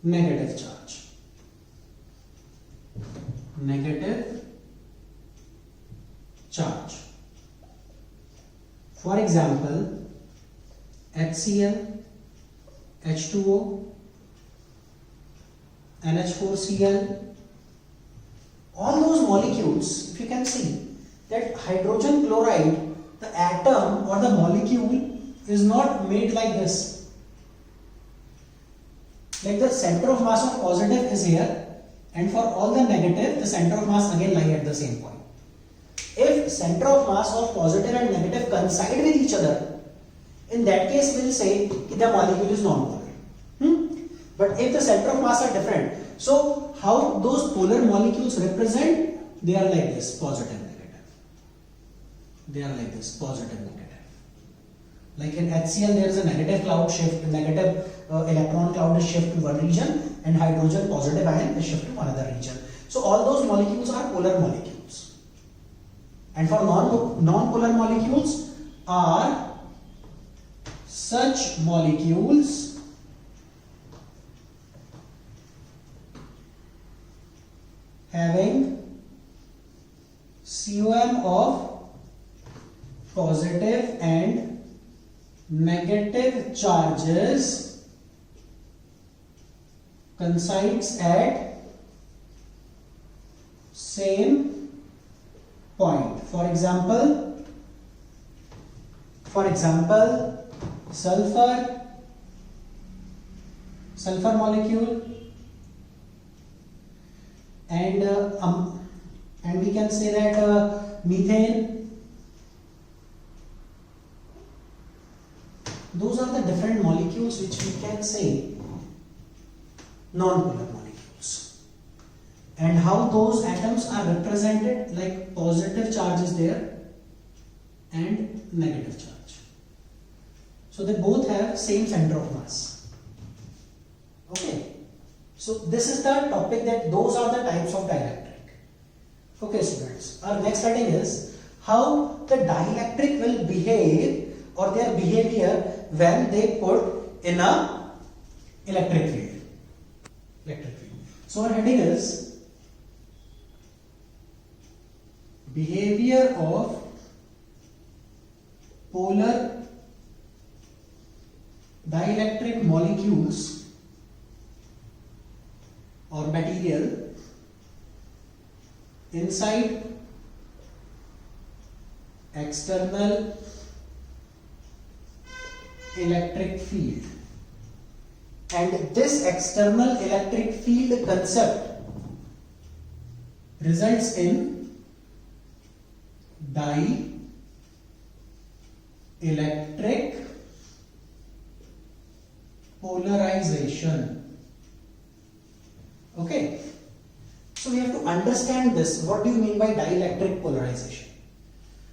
negative charge. Negative charge. For example, HCl, H2O, NH4Cl, all those molecules, if you can see that hydrogen chloride, the atom or the molecule is not made like this. Like the center of mass of positive is here, and for all the negative, the center of mass again lie at the same point. If center of mass of positive and negative coincide with each other, in that case we will say that the molecule is non-polar. But if the center of mass are different, so how those polar molecules represent? They are like this, positive, negative. They are like this, positive, negative. Like in HCl, there is a negative cloud shift, negative electron cloud is shift to one region, and hydrogen positive ion is shift to another region. So all those molecules are polar molecules. And for non-polar molecules are such molecules having COM of positive and negative charges coincides at same point. For example, sulfur molecule, and we can say that methane. Those are the different molecules which we can say non-polar molecules. And how those atoms are represented, like positive charge is there and negative charge. So they both have same center of mass. Okay. So this is the topic, that those are the types of dielectric. Okay students, our next heading is how the dielectric will behave, or their behavior when they put in a electric field. So our heading is behavior of polar dielectric molecules or material inside external electric field. And this external electric field concept results in dielectric polarization. Okay, so we have to understand this. What do you mean by dielectric polarization?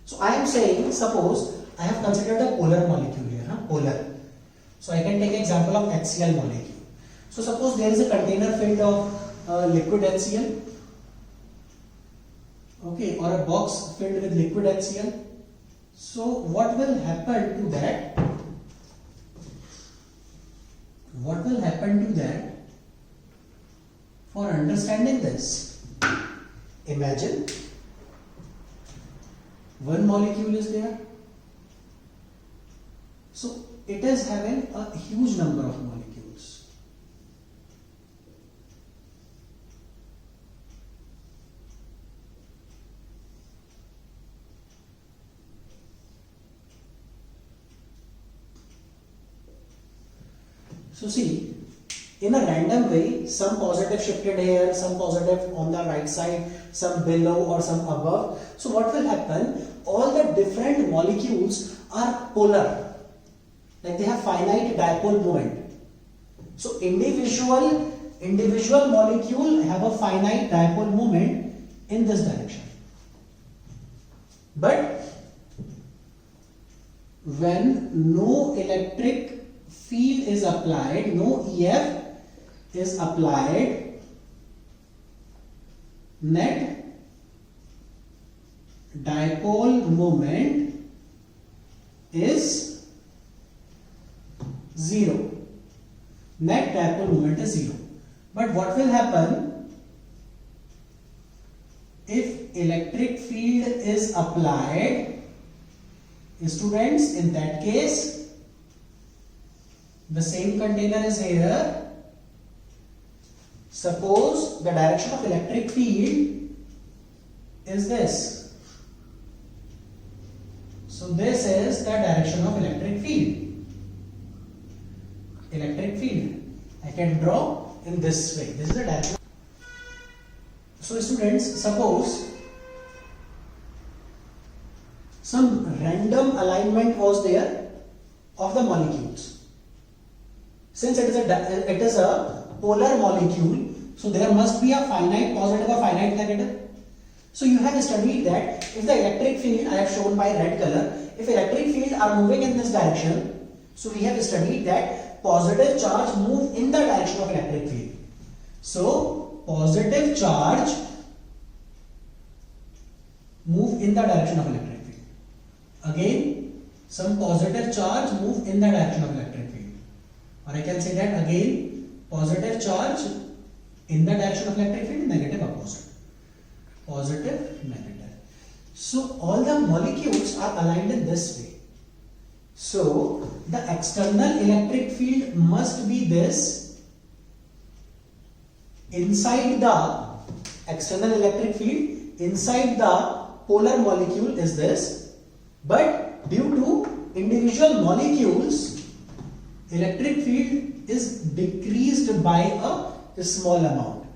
So I am saying, suppose I have considered a polar molecule here, polar. So I can take example of HCl molecule. So suppose there is a container filled of liquid HCl, okay, or a box filled with liquid HCl. So what will happen to that? What will happen to that? For understanding this, imagine one molecule is there. So it is having a huge number of molecules. So see, in a random way, some positive shifted here, some positive on the right side, some below or some above. So what will happen? All the different molecules are polar. Like they have finite dipole moment. So individual molecule have a finite dipole moment in this direction. But when no electric field is applied, no EF is applied, net dipole moment is 0. Net dipole moment is 0. But what will happen if electric field is applied? Students, in that case, the same container is here. Suppose the direction of electric field is this. So this is the direction of electric field. Electric field I can draw in this way. This is the direction. So students, suppose some random alignment was there of the molecules. Since it is a polar molecule, so there must be a finite positive or finite negative. So you have studied that if the electric field, I have shown by red color, if electric field are moving in this direction, so we have studied that positive charge move in the direction of electric field. So positive charge move in the direction of electric field. Again, some positive charge move in the direction of electric field. Or I can say that again, positive charge in the direction of electric field, negative opposite. Positive, negative. So all the molecules are aligned in this way. So the external electric field must be this. Inside the external electric field, inside the polar molecule is this. But due to individual molecules, electric field is decreased by a small amount.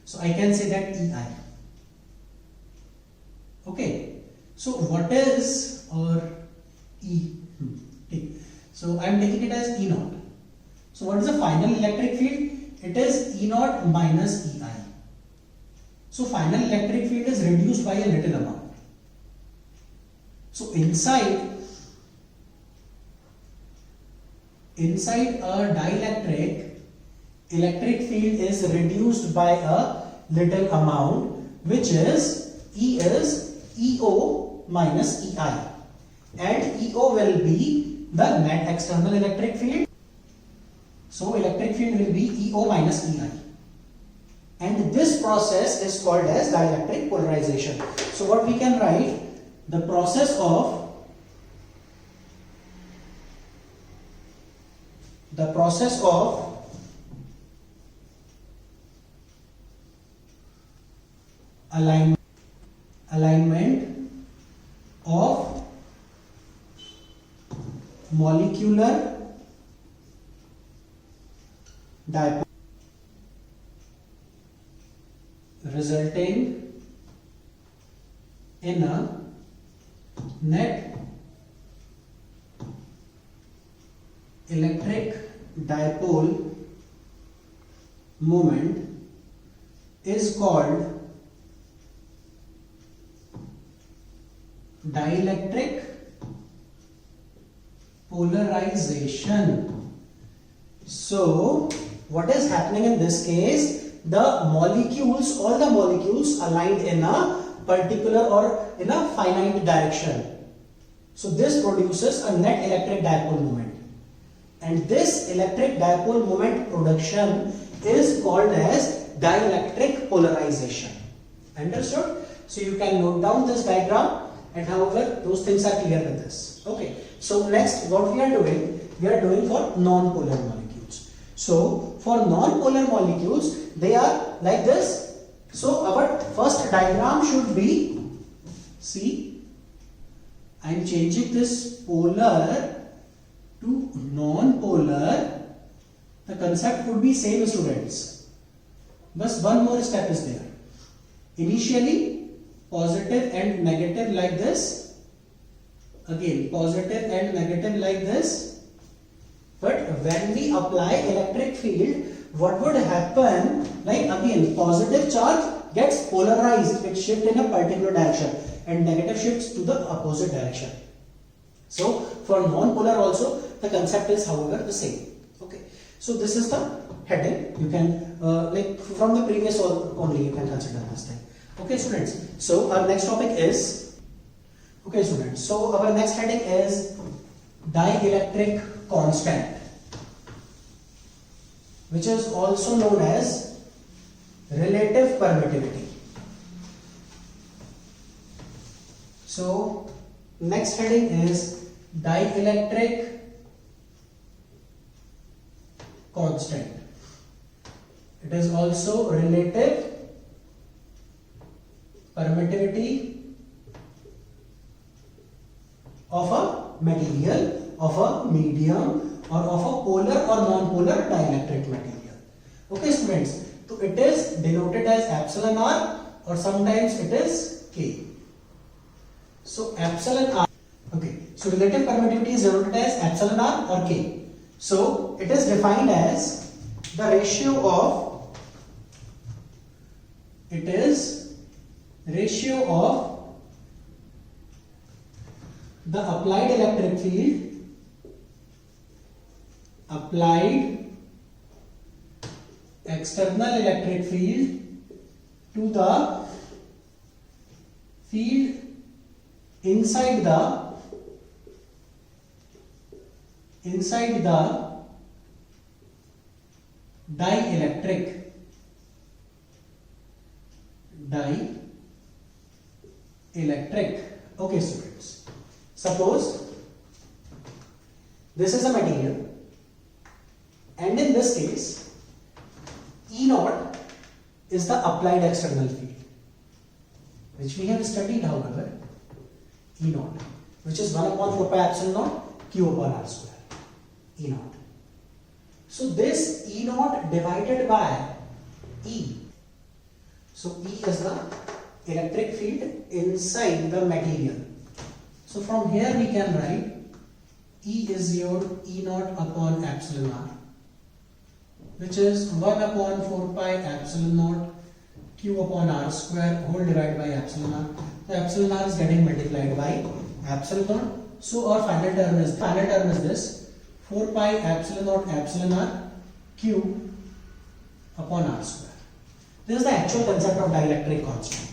So I can say that EI. Okay. So what is or E? So I am taking it as E naught. So what is the final electric field? It is E naught minus EI. So final electric field is reduced by a little amount. So inside a dielectric, electric field is reduced by a little amount, which is E is EO minus EI, and EO will be the net external electric field. So electric field will be EO minus EI. and this process is called as dielectric polarization. So what we can write, the process of alignment of molecular dipole resulting in a net electric dipole moment is called dielectric polarization. So what is happening in this case? All the molecules aligned in a particular or in a finite direction. So this produces a net electric dipole moment. And this electric dipole moment production is called as dielectric polarization. Understood? So you can note down this diagram, and however those things are clear with this. Okay. So next what we are doing for non-polar molecules. So for non-polar molecules, they are like this. So our first diagram should be, see, I am changing this polar to non-polar. The concept would be same, students, but one more step is there. Initially positive and negative like this, again positive and negative like this, but when we apply electric field, what would happen, like again positive charge gets polarized, it shifts in a particular direction, and negative shifts to the opposite direction. So for non-polar also the concept is however the same. Okay, so this is the heading. You can like from the previous only you can consider this thing. Okay students, so our next topic is, okay students, so our next heading is dielectric constant, which is also known as relative permittivity. So next heading is dielectric constant. It is also relative permittivity of a material, of a medium, or of a polar or non-polar dielectric material. Okay students, so it is denoted as epsilon r, or sometimes it is K. So epsilon r, okay, so relative permittivity is denoted as epsilon r or K. So it is defined as the ratio of, the applied electric field, applied external electric field to the field inside the dielectric. Okay students, suppose this is a material, and in this case E naught is the applied external field, which we have studied however, E naught, which is 1 upon 4 pi epsilon naught Q upon R square, E naught. So this E naught divided by E, so E is the electric field inside the material. So from here we can write E is your E naught upon epsilon r, which is 1 upon 4 pi epsilon naught Q upon R square whole divided by epsilon r. The epsilon r is getting multiplied by epsilon naught. So our final term is this 4 pi epsilon naught epsilon r Q upon R square. This is the actual concept of dielectric constant.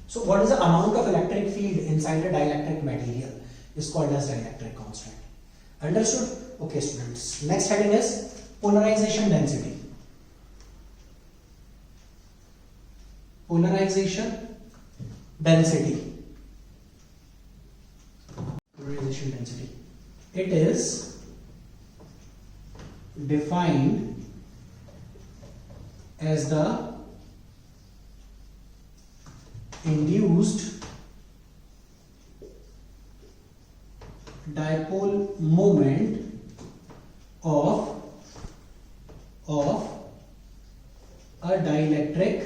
So what is the amount of electric field inside a dielectric material is called as dielectric constant. Understood? Okay students. Next heading is polarization density. polarization density. Polarization density. It is defined as the induced dipole moment of a dielectric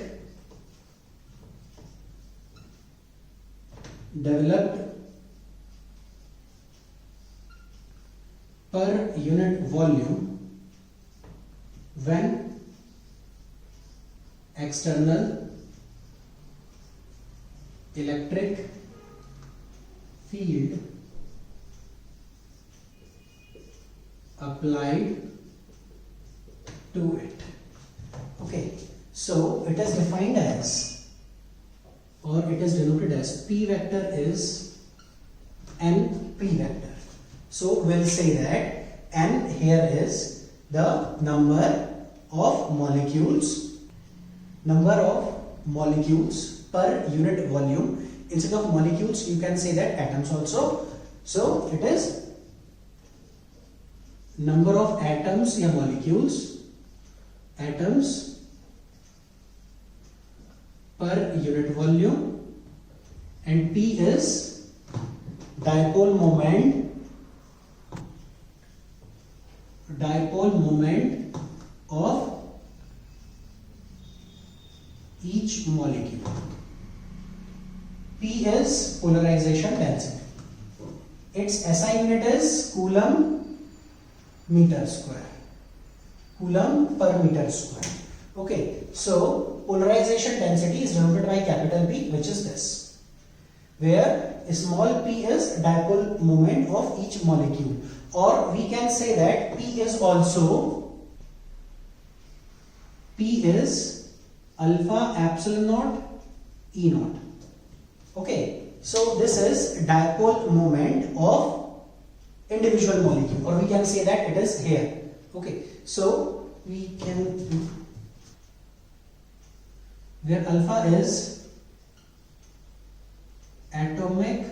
developed per unit volume when external electric field applied to it. Okay, so it is defined as, or it is denoted as, P vector is N P vector. So we'll say that N here is the number of molecules per unit volume. Instead of molecules, you can say that atoms also. So it is number of atoms या molecules, atoms per unit volume, and P is dipole moment of each molecule. P is polarization density. Its SI unit is coulomb meter square. Coulomb per meter square. Okay, so polarization density is denoted by capital P, which is this, where small p is dipole moment of each molecule, or we can say that P is alpha epsilon naught E naught. Okay, so this is dipole moment of individual molecule, or we can say that it is here. Okay, so we can, where alpha is atomic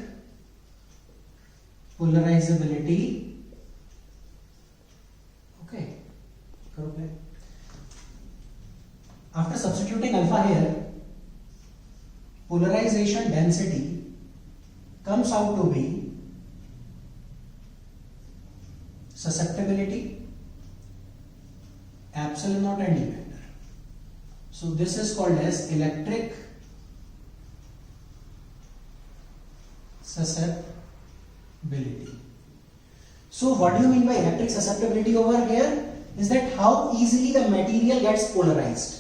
polarizability. Okay, after substituting alpha here, polarization density comes out to be susceptibility, epsilon naught and E vector. So this is called as electric susceptibility. So what do you mean by electric susceptibility over here? Is that how easily the material gets polarized.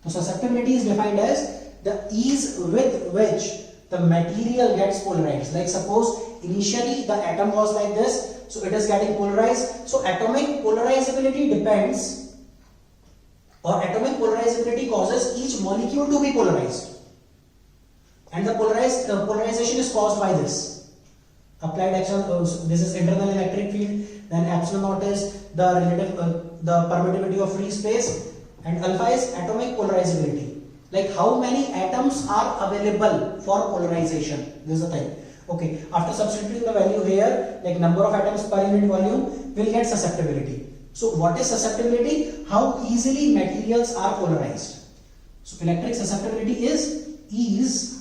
So susceptibility is defined as the ease with which the material gets polarized. Like suppose initially the atom was like this, so it is getting polarized. So atomic polarizability depends, or atomic polarizability causes each molecule to be polarized, and the polarization is caused by this applied action. This is internal electric field, then epsilon naught is the relative the permittivity of free space, and alpha is atomic polarizability, like how many atoms are available for polarization. This is the thing. Okay, after substituting the value here, like number of atoms per unit volume, we'll get susceptibility. So what is susceptibility? How easily materials are polarized. So electric susceptibility is ease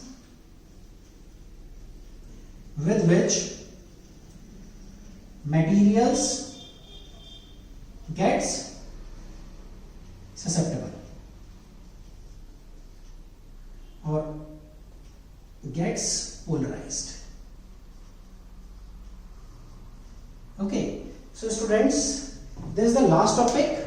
with which materials gets susceptible or gets polarized. Okay, so students, this is the last topic,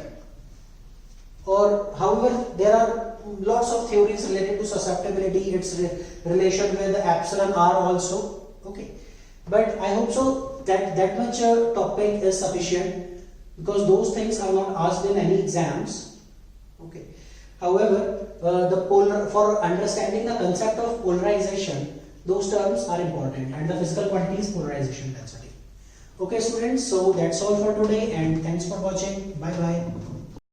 or however there are lots of theories related to susceptibility, its relation with the epsilon r also. Okay, but I hope so that much topic is sufficient, because those things are not asked in any exams. Okay, however for understanding the concept of polarization, those terms are important, and the physical quantity is polarization density. Okay students, so that's all for today, and thanks for watching. Bye bye.